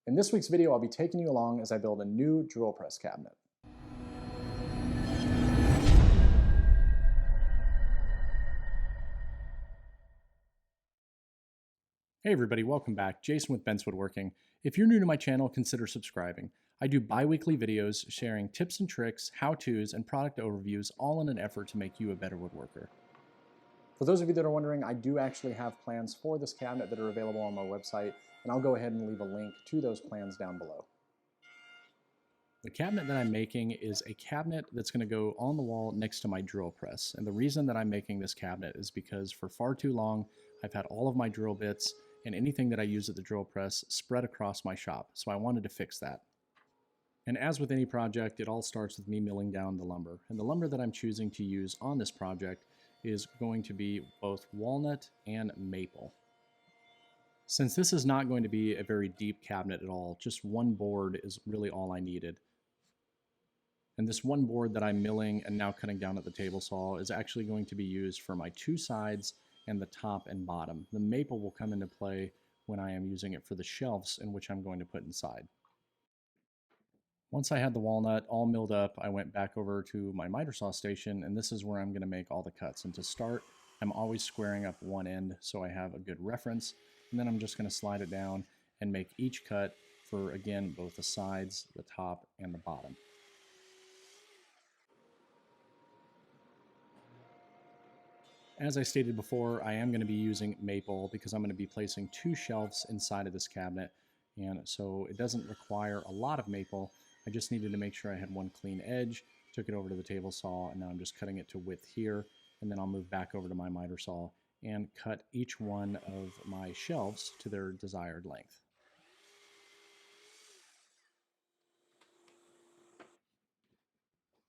In this week's video, I'll be taking you along as I build a new drill press cabinet. Hey everybody, welcome back. Jason with Ben's Woodworking. If you're new to my channel, consider subscribing. I do bi-weekly videos sharing tips and tricks, how-tos, and product overviews, all in an effort to make you a better woodworker. For those of you that are wondering, I do actually have plans for this cabinet that are available on my website, and I'll go ahead and leave a link to those plans down below. The cabinet that I'm making is a cabinet that's going to go on the wall next to my drill press. And the reason that I'm making this cabinet is because for far too long, I've had all of my drill bits and anything that I use at the drill press spread across my shop. So I wanted to fix that. And as with any project, it all starts with me milling down the lumber. And the lumber that I'm choosing to use on this project is going to be both walnut and maple. Since this is not going to be a very deep cabinet at all, just one board is really all I needed. And this one board that I'm milling and now cutting down at the table saw is actually going to be used for my two sides and the top and bottom. The maple will come into play when I am using it for the shelves in which I'm going to put inside. Once I had the walnut all milled up, I went back over to my miter saw station, and this is where I'm going to make all the cuts. And to start, I'm always squaring up one end so I have a good reference, and then I'm just going to slide it down and make each cut for, again, both the sides, the top, and the bottom. As I stated before, I am going to be using maple because I'm going to be placing two shelves inside of this cabinet, and so it doesn't require a lot of maple. I just needed to make sure I had one clean edge, took it over to the table saw, and now I'm just cutting it to width here, and then I'll move back over to my miter saw and cut each one of my shelves to their desired length.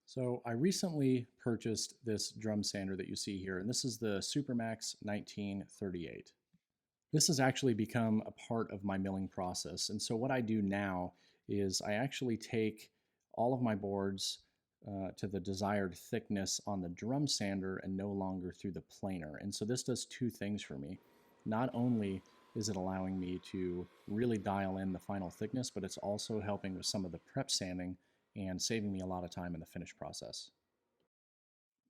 So I recently purchased this drum sander that you see here, and this is the Supermax 1938. This has actually become a part of my milling process. And so what I do now is I actually take all of my boards to the desired thickness on the drum sander and no longer through the planer. And so this does two things for me. Not only is it allowing me to really dial in the final thickness, but it's also helping with some of the prep sanding and saving me a lot of time in the finish process.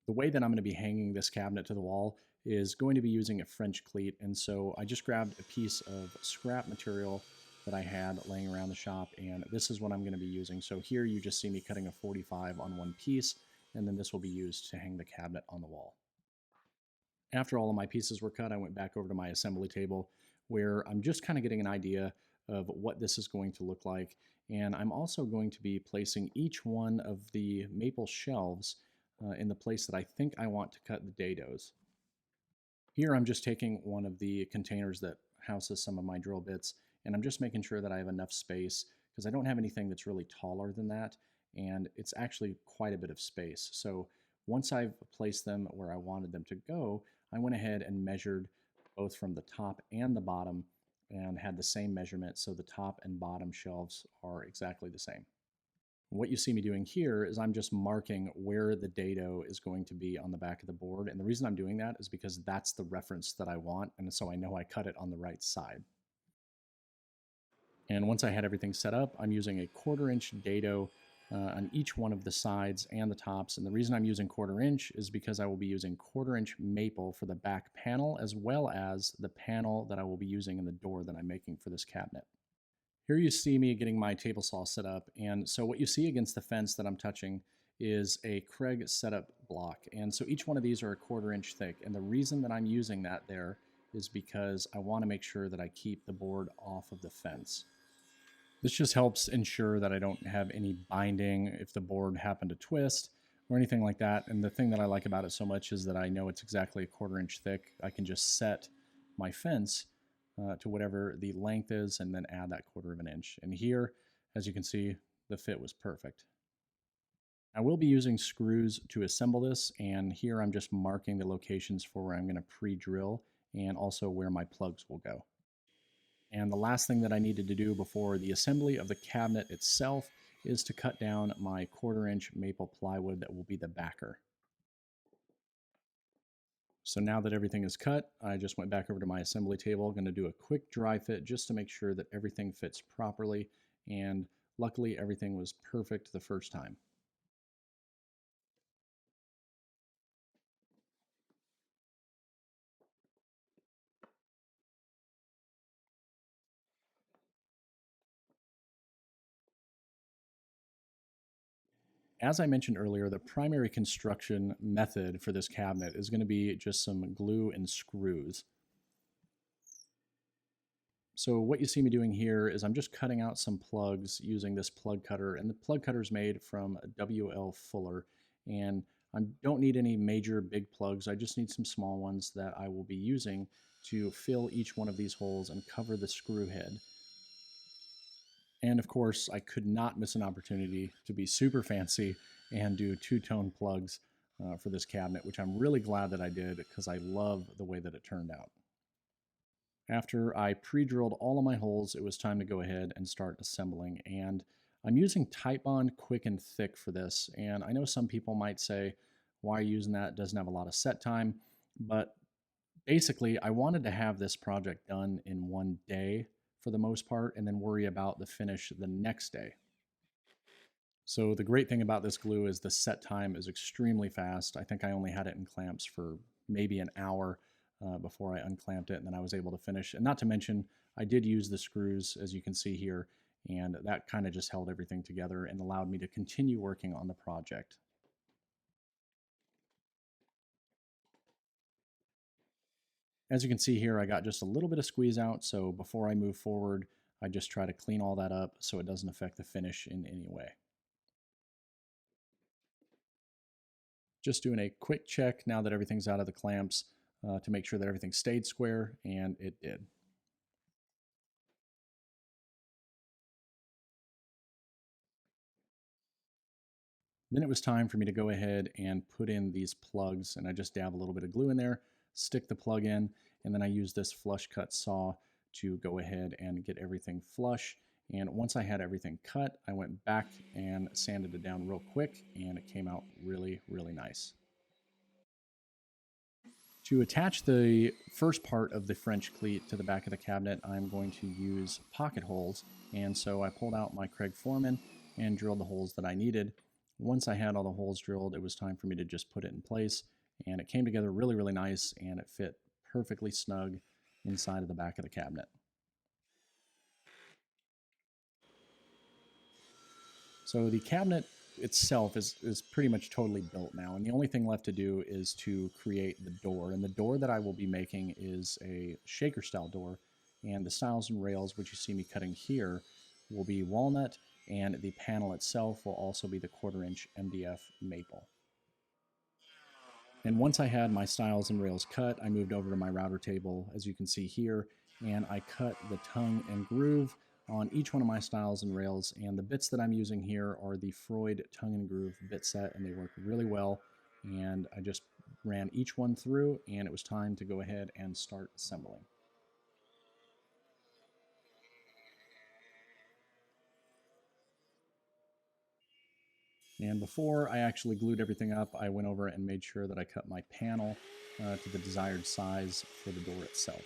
The way that I'm going to be hanging this cabinet to the wall is going to be using a French cleat, and so I just grabbed a piece of scrap material that I had laying around the shop, and this is what I'm going to be using. So here you just see me cutting a 45 on one piece, and then this will be used to hang the cabinet on the wall. After all of my pieces were cut, I went back over to my assembly table where I'm just kind of getting an idea of what this is going to look like, and I'm also going to be placing each one of the maple shelves in the place that I think I want to cut the dados. Here I'm just taking one of the containers that houses some of my drill bits, and I'm just making sure that I have enough space because I don't have anything that's really taller than that, and it's actually quite a bit of space. So once I've placed them where I wanted them to go, I went ahead and measured both from the top and the bottom and had the same measurement, so the top and bottom shelves are exactly the same. What you see me doing here is I'm just marking where the dado is going to be on the back of the board. And the reason I'm doing that is because that's the reference that I want. And so I know I cut it on the right side. And once I had everything set up, I'm using a 1/4 inch dado on each one of the sides and the tops. And the reason I'm using 1/4 inch is because I will be using 1/4 inch maple for the back panel, as well as the panel that I will be using in the door that I'm making for this cabinet. Here you see me getting my table saw set up, and so what you see against the fence that I'm touching is a Craig setup block, and so each one of these are a 1/4 inch thick, and the reason that I'm using that there is because I want to make sure that I keep the board off of the fence. This just helps ensure that I don't have any binding if the board happened to twist or anything like that, and the thing that I like about it so much is that I know it's exactly a 1/4 inch thick. I can just set my fence to whatever the length is and then add that 1/4 inch. And here, as you can see, the fit was perfect. I will be using screws to assemble this, and here I'm just marking the locations for where I'm going to pre-drill and also where my plugs will go. And the last thing that I needed to do before the assembly of the cabinet itself is to cut down my 1/4 inch maple plywood that will be the backer. So now that everything is cut, I just went back over to my assembly table. I'm going to do a quick dry fit just to make sure that everything fits properly. And luckily, everything was perfect the first time. As I mentioned earlier, the primary construction method for this cabinet is going to be just some glue and screws. So what you see me doing here is I'm just cutting out some plugs using this plug cutter, and the plug cutter is made from WL Fuller, and I don't need any major big plugs. I just need some small ones that I will be using to fill each one of these holes and cover the screw head. And of course, I could not miss an opportunity to be super fancy and do two-tone plugs for this cabinet, which I'm really glad that I did because I love the way that it turned out. After I pre-drilled all of my holes, it was time to go ahead and start assembling. And I'm using Titebond Quick and Thick for this. And I know some people might say, why are you using that? It doesn't have a lot of set time. But basically, I wanted to have this project done in one day for the most part, and then worry about the finish the next day. So the great thing about this glue is the set time is extremely fast. I think I only had it in clamps for maybe an hour before I unclamped it, and then I was able to finish. And not to mention, I did use the screws, as you can see here, and that kind of just held everything together and allowed me to continue working on the project. As you can see here, I got just a little bit of squeeze out, so before I move forward, I just try to clean all that up so it doesn't affect the finish in any way. Just doing a quick check now that everything's out of the clamps to make sure that everything stayed square, and it did. Then it was time for me to go ahead and put in these plugs, and I just dab a little bit of glue in there, stick the plug in, and then I use this flush cut saw to go ahead and get everything flush. And once I had everything cut, I went back and sanded it down real quick, and it came out really, really nice. To attach the first part of the French cleat to the back of the cabinet, I'm going to use pocket holes. And so I pulled out my Craig Foreman and drilled the holes that I needed. Once I had all the holes drilled, it was time for me to just put it in place. And it came together really, really nice, and it fit perfectly snug inside of the back of the cabinet. So the cabinet itself is pretty much totally built now, and the only thing left to do is to create the door. And the door that I will be making is a shaker style door, and the stiles and rails, which you see me cutting here, will be walnut, and the panel itself will also be the 1/4" MDF maple. And once I had my stiles and rails cut, I moved over to my router table, as you can see here, and I cut the tongue and groove on each one of my stiles and rails. And the bits that I'm using here are the Freud tongue and groove bit set, and they work really well. And I just ran each one through, and it was time to go ahead and start assembling. And before I actually glued everything up, I went over and made sure that I cut my panel to the desired size for the door itself.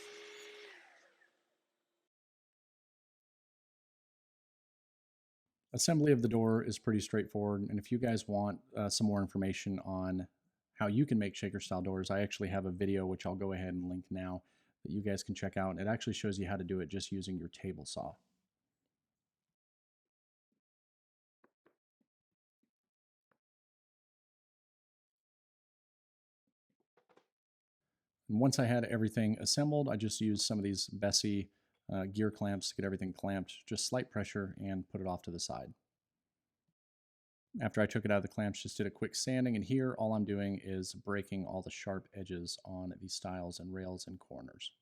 Assembly of the door is pretty straightforward, and if you guys want some more information on how you can make shaker style doors, I actually have a video which I'll go ahead and link now that you guys can check out. It actually shows you how to do it just using your table saw. And once I had everything assembled, I just used some of these Bessey gear clamps to get everything clamped, just slight pressure, and put it off to the side. After I took it out of the clamps, just did a quick sanding, and here all I'm doing is breaking all the sharp edges on these stiles and rails and corners.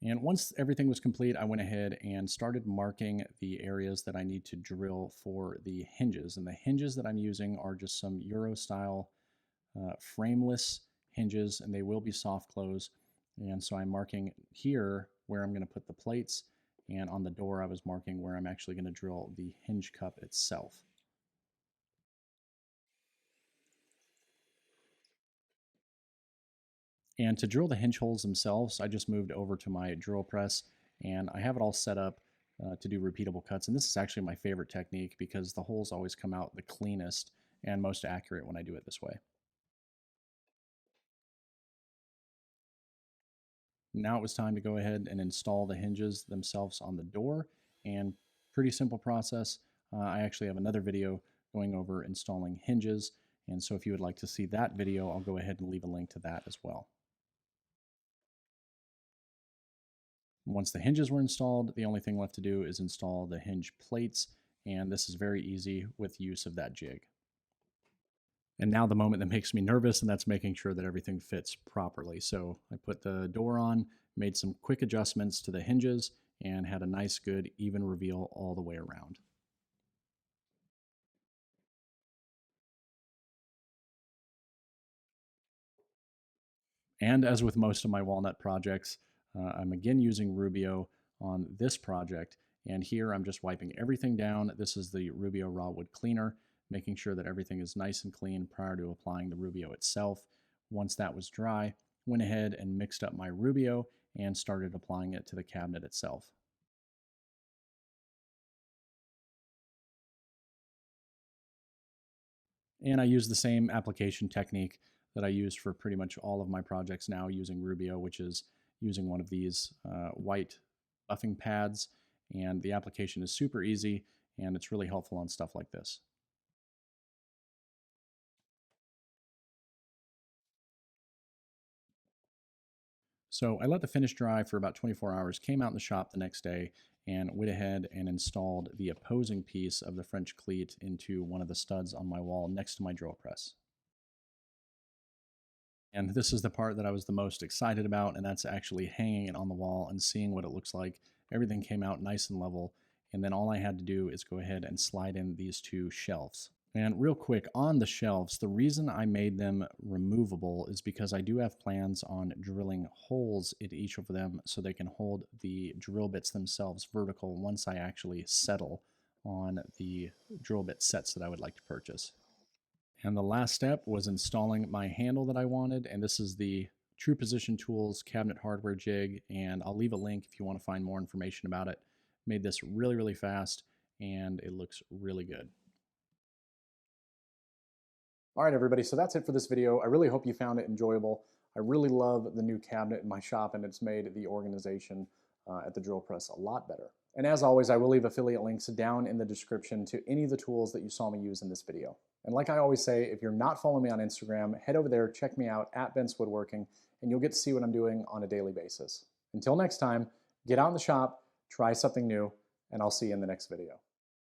And once everything was complete, I went ahead and started marking the areas that I need to drill for the hinges. And the hinges that I'm using are just some Euro style frameless hinges, and they will be soft close. And so I'm marking here where I'm going to put the plates, and on the door I was marking where I'm actually going to drill the hinge cup itself. And to drill the hinge holes themselves, I just moved over to my drill press and I have it all set up to do repeatable cuts. And this is actually my favorite technique because the holes always come out the cleanest and most accurate when I do it this way. Now it was time to go ahead and install the hinges themselves on the door, and pretty simple process. I actually have another video going over installing hinges, and so if you would like to see that video, I'll go ahead and leave a link to that as well. Once the hinges were installed, the only thing left to do is install the hinge plates, and this is very easy with use of that jig. And now the moment that makes me nervous, and that's making sure that everything fits properly. So I put the door on, made some quick adjustments to the hinges, and had a nice, good, even reveal all the way around. And as with most of my walnut projects, I'm again using Rubio on this project. And here I'm just wiping everything down. This is the Rubio raw wood cleaner, making sure that everything is nice and clean prior to applying the Rubio itself. Once that was dry, went ahead and mixed up my Rubio and started applying it to the cabinet itself. And I use the same application technique that I use for pretty much all of my projects now using Rubio, which is using one of these white buffing pads. And the application is super easy and it's really helpful on stuff like this. So I let the finish dry for about 24 hours, came out in the shop the next day, and went ahead and installed the opposing piece of the French cleat into one of the studs on my wall next to my drill press. And this is the part that I was the most excited about, and that's actually hanging it on the wall and seeing what it looks like. Everything came out nice and level, and then all I had to do is go ahead and slide in these two shelves. And real quick, on the shelves, the reason I made them removable is because I do have plans on drilling holes in each of them so they can hold the drill bits themselves vertical once I actually settle on the drill bit sets that I would like to purchase. And the last step was installing my handle that I wanted, and this is the True Position Tools cabinet hardware jig, and I'll leave a link if you want to find more information about it. Made this really, really fast, and it looks really good. All right, everybody, so that's it for this video. I really hope you found it enjoyable. I really love the new cabinet in my shop, and it's made the organization at the drill press a lot better. And as always, I will leave affiliate links down in the description to any of the tools that you saw me use in this video. And like I always say, if you're not following me on Instagram, head over there, check me out at Ben's Woodworking, and you'll get to see what I'm doing on a daily basis. Until next time, get out in the shop, try something new, and I'll see you in the next video.